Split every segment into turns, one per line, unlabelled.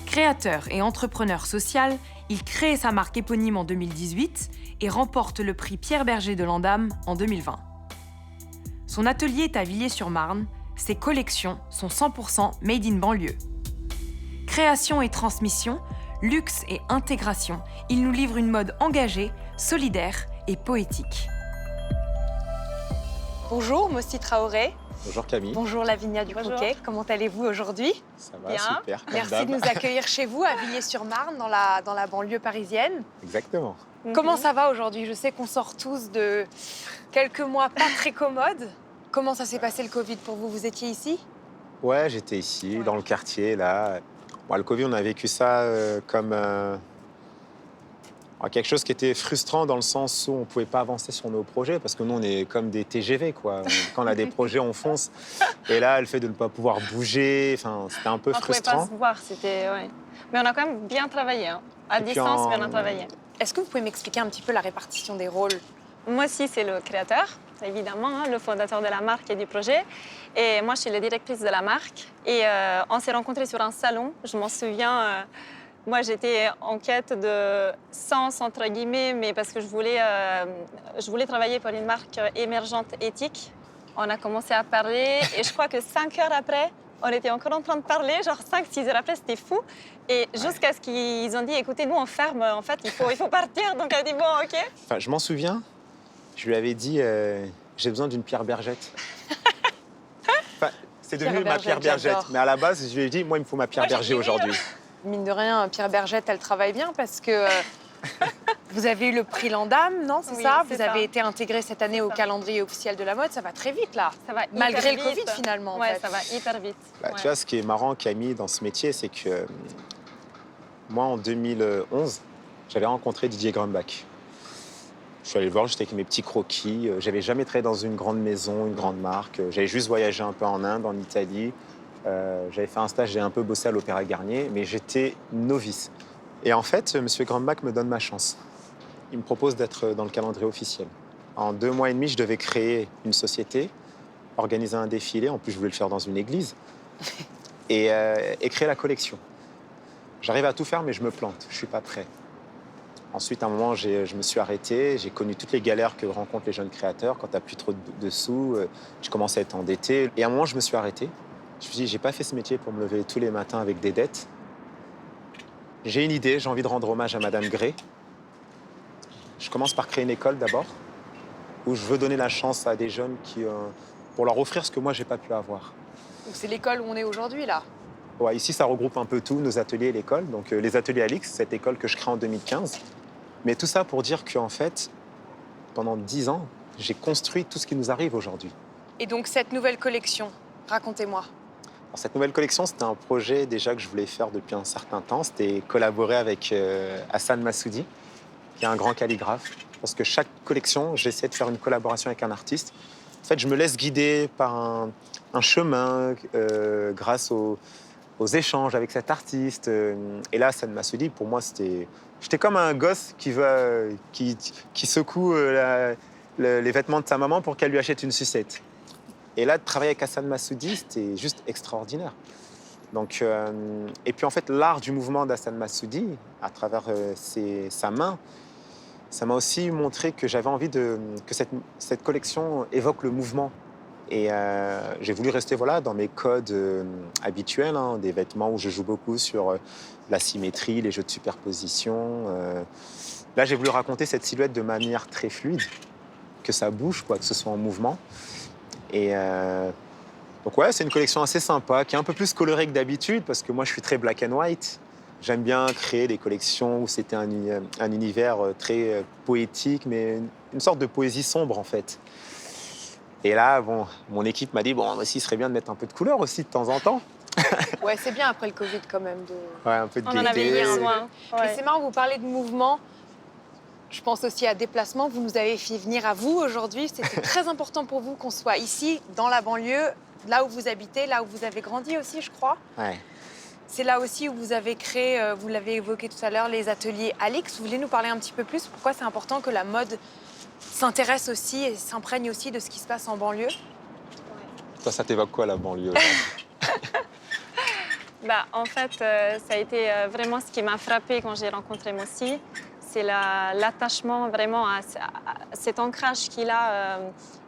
Créateur et entrepreneur social, il crée sa marque éponyme en 2018 et remporte le prix Pierre Berger de Landam en 2020. Son atelier est à Villiers-sur-Marne, ses collections sont 100% made in banlieue. Création et transmission, luxe et intégration, il nous livre une mode engagée, solidaire et poétique.
Bonjour Mossi Traoré.
Bonjour Camille.
Bonjour Lavinia Ducroquet. Comment allez-vous aujourd'hui?
Ça va,
bien.
super.
Merci de nous accueillir chez vous à Villiers-sur-Marne, dans la banlieue parisienne.
Exactement.
Comment ça va aujourd'hui? Je sais qu'on sort tous de quelques mois pas très commodes. Comment ça s'est passé le Covid pour vous? Vous étiez ici?
Ouais, j'étais ici, dans le quartier, là. Bon, le Covid, on a vécu ça comme quelque chose qui était frustrant dans le sens où on ne pouvait pas avancer sur nos projets parce que nous, on est comme des TGV, quoi. Quand on a des projets, on fonce. Et là, le fait de ne pas pouvoir bouger, c'était un peu frustrant.
On ne pouvait pas se voir, c'était... Ouais. Mais on a quand même bien travaillé, hein. À distance, mais on a travaillé.
Est-ce que vous pouvez m'expliquer un petit peu la répartition des rôles?
Moi aussi, c'est le créateur, évidemment, hein, le fondateur de la marque et du projet. Et moi, je suis la directrice de la marque. Et on s'est rencontrés sur un salon. Je m'en souviens, moi, j'étais en quête de sens, entre guillemets, mais parce que je voulais travailler pour une marque émergente éthique. On a commencé à parler et je crois que 5 heures après, on était encore en train de parler, genre 5-6 heures après, c'était fou. Et jusqu'à ce qu'ils ont dit, écoutez, nous, on ferme, en fait, il faut partir. Donc, elle a dit, bon, OK.
Enfin, je m'en souviens, je lui avais dit, j'ai besoin d'une Pierre Bergette. C'est devenu ma Pierre Bergette. Mais à la base, je lui ai dit, moi, il me faut ma Pierre Berger aujourd'hui.
Mine de rien, Pierre Bergette, elle travaille bien parce que vous avez eu le prix Landam, non? C'est ça? Vous avez été intégré cette année au calendrier officiel de la mode. Ça va très vite, là.
Ça va
malgré
hyper
le
vite.
Covid, finalement.
Ouais,
en fait.
ça va hyper vite.
Tu vois, ce qui est marrant, Camille, dans ce métier, c'est que moi, en 2011, j'avais rencontré Didier Grumbach. Je suis allé le voir, j'étais avec mes petits croquis. J'avais jamais travaillé dans une grande maison, une grande marque. J'avais juste voyagé un peu en Inde, en Italie. J'avais fait un stage, j'ai un peu bossé à l'Opéra Garnier, mais j'étais novice. Et en fait, M. Grumbach me donne ma chance. Il me propose d'être dans le calendrier officiel. En 2 mois et demi, je devais créer une société, organiser un défilé. En plus, je voulais le faire dans une église. Et créer la collection. J'arrive à tout faire, mais je me plante. Je ne suis pas prêt. Ensuite, à un moment, je me suis arrêté. J'ai connu toutes les galères que rencontrent les jeunes créateurs. Quand tu n'as plus trop de sous, je commençais à être endetté. Et à un moment, je me suis arrêté. Je me suis dit, j'ai pas fait ce métier pour me lever tous les matins avec des dettes. J'ai une idée, j'ai envie de rendre hommage à Madame Gray. Je commence par créer une école d'abord, où je veux donner la chance à des jeunes pour leur offrir ce que moi, j'ai pas pu avoir.
Donc c'est l'école où on est aujourd'hui, là?
Ouais, ici, ça regroupe un peu tout, nos ateliers et l'école. Donc les ateliers Alix, cette école que je crée en 2015. Mais tout ça pour dire qu'en fait, pendant 10 ans, j'ai construit tout ce qui nous arrive aujourd'hui.
Et donc cette nouvelle collection, racontez-moi.
Alors, cette nouvelle collection, c'était un projet déjà que je voulais faire depuis un certain temps. C'était collaborer avec Hassan Massoudi, qui est un grand calligraphe. Parce que chaque collection, j'essaie de faire une collaboration avec un artiste. En fait, je me laisse guider par un chemin grâce aux échanges avec cet artiste. Et là, Hassan Massoudi, pour moi, j'étais comme un gosse qui secoue les vêtements de sa maman pour qu'elle lui achète une sucette. Et là, de travailler avec Hassan Massoudi, c'était juste extraordinaire. Donc, et puis en fait, l'art du mouvement d'Hassan Massoudi, à travers sa main, ça m'a aussi montré que j'avais envie que cette collection évoque le mouvement. Et j'ai voulu rester dans mes codes habituels, des vêtements où je joue beaucoup sur la symétrie, les jeux de superposition. Là, j'ai voulu raconter cette silhouette de manière très fluide, que ça bouge, que ce soit en mouvement. Et donc ouais, c'est une collection assez sympa, qui est un peu plus colorée que d'habitude, parce que moi, je suis très black and white. J'aime bien créer des collections où c'était un univers très poétique, mais une sorte de poésie sombre, en fait. Et là, mon équipe m'a dit, moi aussi, il serait bien de mettre un peu de couleur aussi, de temps en temps.
Ouais, c'est bien après le Covid, quand même.
Ouais, un peu de gaieté.
On en avait besoin.
Mais c'est marrant, vous parlez de mouvement. Je pense aussi à déplacement. Vous nous avez fait venir à vous aujourd'hui. C'était très important pour vous qu'on soit ici, dans la banlieue, là où vous habitez, là où vous avez grandi aussi, je crois.
Ouais.
C'est là aussi où vous avez créé, vous l'avez évoqué tout à l'heure, les ateliers Alix. Vous voulez nous parler un petit peu plus? Pourquoi c'est important que la mode s'intéresse aussi et s'imprègne aussi de ce qui se passe en banlieue?
Toi, ça t'évoque quoi, la banlieue?
En fait, ça a été vraiment ce qui m'a frappée quand j'ai rencontré Moussi. C'est l'attachement vraiment à cet ancrage qu'il a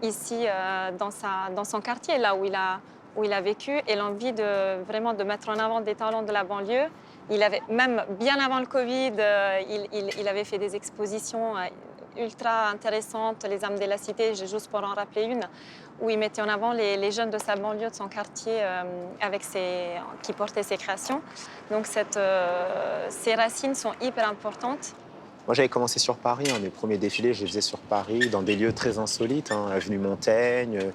ici dans son quartier, là où il a vécu, et l'envie vraiment de mettre en avant des talents de la banlieue. Il avait, même bien avant le Covid, il avait fait des expositions ultra intéressantes, les âmes de la cité, juste pour en rappeler une, où il mettait en avant les jeunes de sa banlieue, de son quartier, qui portaient ses créations. Donc ces racines sont hyper importantes.
Moi, j'avais commencé sur Paris. Mes premiers défilés, je les faisais sur Paris, dans des lieux très insolites, avenue Montaigne,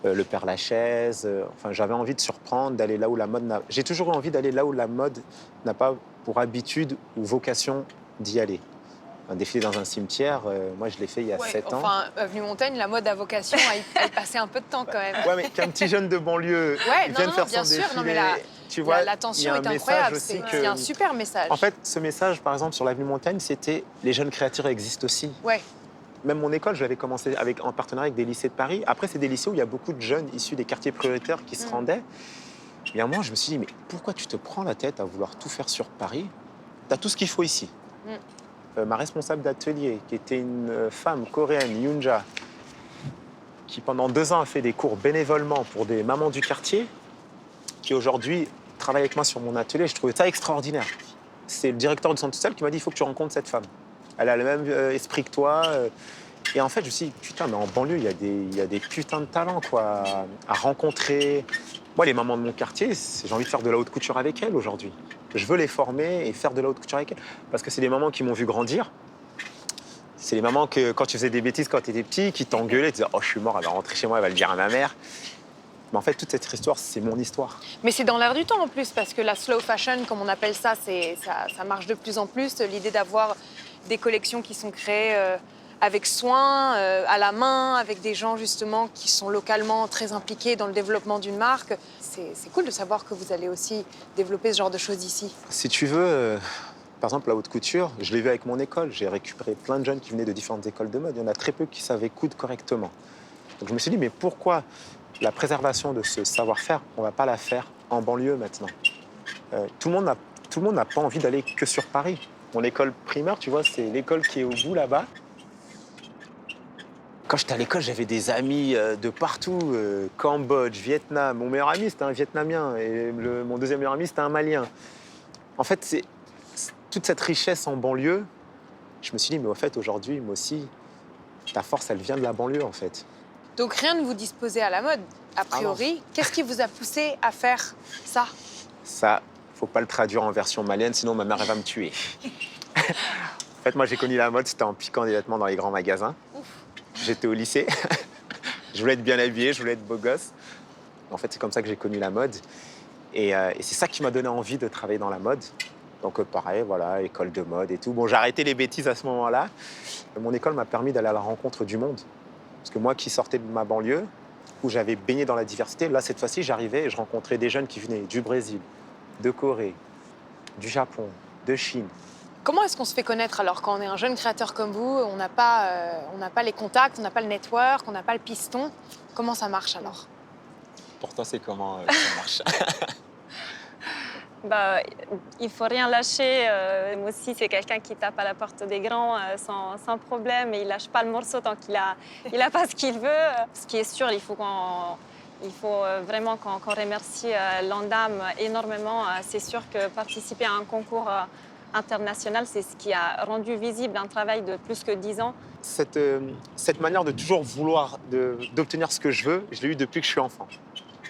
le Père-Lachaise. Enfin, j'avais envie de surprendre, d'aller là où la mode n'a... J'ai toujours eu envie d'aller là où la mode n'a pas pour habitude ou vocation d'y aller. Un défilé dans un cimetière, moi, je l'ai fait il y a 7 ans.
Enfin, avenue Montaigne, la mode a vocation à y passer un peu de temps quand même.
Ouais, mais qu'un petit jeune de banlieue vienne faire son défilé...
Non, mais
tu vois,
l'attention est
message
incroyable,
aussi
c'est un super message.
En fait, ce message, par exemple, sur l'avenue Montaigne, c'était les jeunes créateurs existent aussi.
Ouais.
Même mon école, je l'avais commencé en partenariat avec des lycées de Paris. Après, c'est des lycées où il y a beaucoup de jeunes issus des quartiers prioritaires qui se rendaient. Et à un moment, je me suis dit, mais pourquoi tu te prends la tête à vouloir tout faire sur Paris? Tu as tout ce qu'il faut ici. Ma responsable d'atelier, qui était une femme coréenne, Yoonja, qui pendant 2 ans a fait des cours bénévolement pour des mamans du quartier, qui aujourd'hui travaille avec moi sur mon atelier. Je trouvais ça extraordinaire. C'est le directeur du centre social qui m'a dit, il faut que tu rencontres cette femme. Elle a le même esprit que toi. Et en fait, je me suis dit, putain, mais en banlieue, il y a des putains de talents quoi, à rencontrer. Moi, les mamans de mon quartier, j'ai envie de faire de la haute couture avec elles aujourd'hui. Je veux les former et faire de la haute couture avec elles. Parce que c'est des mamans qui m'ont vu grandir. C'est les mamans que, quand tu faisais des bêtises quand tu étais petit, qui t'engueulaient, tu disais, oh, je suis mort, elle va rentrer chez moi, elle va le dire à ma mère. Mais en fait, toute cette histoire, c'est mon histoire.
Mais c'est dans l'air du temps en plus, parce que la slow fashion, comme on appelle ça, ça marche de plus en plus. L'idée d'avoir des collections qui sont créées avec soin, à la main, avec des gens justement qui sont localement très impliqués dans le développement d'une marque. C'est cool de savoir que vous allez aussi développer ce genre de choses ici.
Si tu veux, par exemple, la haute couture, je l'ai vu avec mon école. J'ai récupéré plein de jeunes qui venaient de différentes écoles de mode. Il y en a très peu qui savaient coudre correctement. Donc je me suis dit, mais pourquoi la préservation de ce savoir-faire, on ne va pas la faire en banlieue maintenant? Tout le monde n'a pas envie d'aller que sur Paris. Mon école primaire, tu vois, c'est l'école qui est au bout là-bas. Quand j'étais à l'école, j'avais des amis de partout, Cambodge, Vietnam. Mon meilleur ami, c'était un Vietnamien et mon deuxième meilleur ami, c'était un Malien. En fait, c'est toute cette richesse en banlieue. Je me suis dit, mais au fait, aujourd'hui, moi aussi, ta force, elle vient de la banlieue, en fait.
Donc rien ne vous disposait à la mode, a priori. Qu'est-ce qui vous a poussé à faire ça?
Ça, faut pas le traduire en version malienne, sinon ma mère, elle va me tuer. En fait, moi, j'ai connu la mode, c'était en piquant des vêtements dans les grands magasins. J'étais au lycée. Je voulais être bien habillé, je voulais être beau gosse. En fait, c'est comme ça que j'ai connu la mode. Et c'est ça qui m'a donné envie de travailler dans la mode. Donc pareil, voilà, école de mode et tout. Bon, j'ai arrêté les bêtises à ce moment-là. Mon école m'a permis d'aller à la rencontre du monde. Parce que moi qui sortais de ma banlieue, où j'avais baigné dans la diversité, là, cette fois-ci, j'arrivais et je rencontrais des jeunes qui venaient du Brésil, de Corée, du Japon, de Chine.
Comment est-ce qu'on se fait connaître alors quand on est un jeune créateur comme vous? On n'a pas les contacts, on n'a pas le network, on n'a pas le piston. Comment ça marche alors?
Pour toi, c'est comment ça marche?
Il faut rien lâcher. Moi aussi, c'est quelqu'un qui tape à la porte des grands sans problème et il lâche pas le morceau tant qu'il a pas ce qu'il veut. Ce qui est sûr, il faut vraiment qu'on remercie l'Andam énormément. C'est sûr que participer à un concours international, c'est ce qui a rendu visible un travail de plus que 10 ans.
Cette manière de toujours vouloir d'obtenir ce que je veux, je l'ai eu depuis que je suis enfant.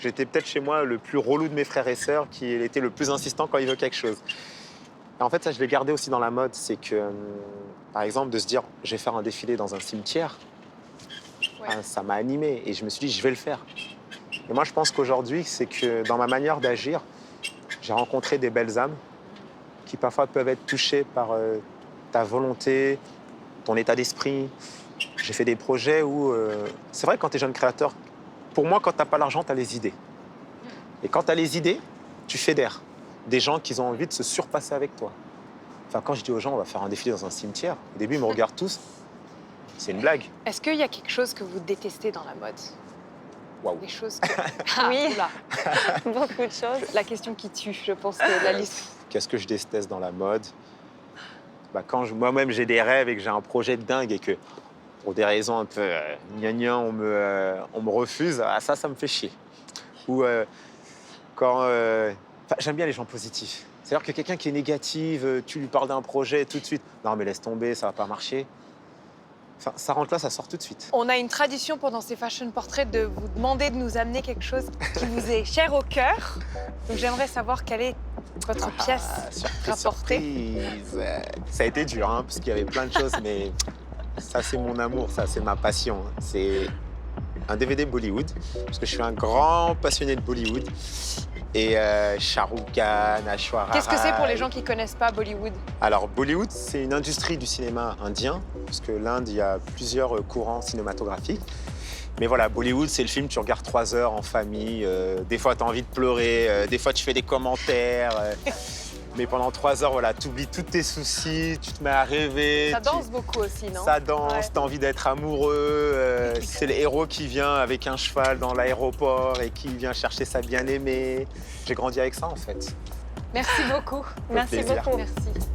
J'étais peut-être chez moi le plus relou de mes frères et sœurs, qui était le plus insistant quand il veut quelque chose. Et en fait, ça, je l'ai gardé aussi dans la mode. C'est que, par exemple, de se dire, je vais faire un défilé dans un cimetière, ça m'a animé. Et je me suis dit, je vais le faire. Et moi, je pense qu'aujourd'hui, c'est que dans ma manière d'agir, j'ai rencontré des belles âmes qui parfois peuvent être touchées par ta volonté, ton état d'esprit. J'ai fait des projets où... c'est vrai, quand tu es jeune créateur, pour moi, quand tu n'as pas l'argent, tu as les idées. Et quand tu as les idées, tu fédères des gens qui ont envie de se surpasser avec toi. Enfin, quand je dis aux gens, on va faire un défilé dans un cimetière, au début, ils me regardent tous. C'est une blague.
Est-ce qu'il y a quelque chose que vous détestez dans la mode?
Waouh.
Des choses que...
Oui.
oula.
Beaucoup de choses.
La question qui tue, je pense que la liste.
Qu'est-ce que je déteste dans la mode? Quand moi-même j'ai des rêves et que j'ai un projet de dingue et que pour des raisons un peu gnangnan, on me refuse, ça me fait chier. Ou j'aime bien les gens positifs. C'est-à-dire que quelqu'un qui est négatif, tu lui parles d'un projet tout de suite. Non mais laisse tomber, ça va pas marcher. Enfin, ça rentre là, ça sort tout de suite.
On a une tradition pendant ces fashion portraits de vous demander de nous amener quelque chose qui vous est cher au cœur. Donc j'aimerais savoir quelle est votre pièce rapportée.
Surprise. Ça a été dur, hein, parce qu'il y avait plein de choses, mais ça c'est mon amour, ça c'est ma passion. C'est un DVD Bollywood, parce que je suis un grand passionné de Bollywood. Et Shah Rukh Khan, Aishwarya Rai.
Qu'est-ce que c'est pour les gens qui ne connaissent pas Bollywood?
Alors Bollywood, c'est une industrie du cinéma indien, parce que l'Inde, il y a plusieurs courants cinématographiques. Mais voilà, Bollywood, c'est le film, tu regardes 3 heures en famille, des fois tu as envie de pleurer, des fois tu fais des commentaires. Mais pendant 3 heures, voilà, tu oublies tous tes soucis, tu te mets à rêver.
Ça danse beaucoup aussi, non?
Ça danse,
Ouais.
t'as envie d'être amoureux. C'est le héros qui vient avec un cheval dans l'aéroport et qui vient chercher sa bien-aimée. J'ai grandi avec ça, en fait.
Merci beaucoup.
Merci
plaisir.
beaucoup.
Merci.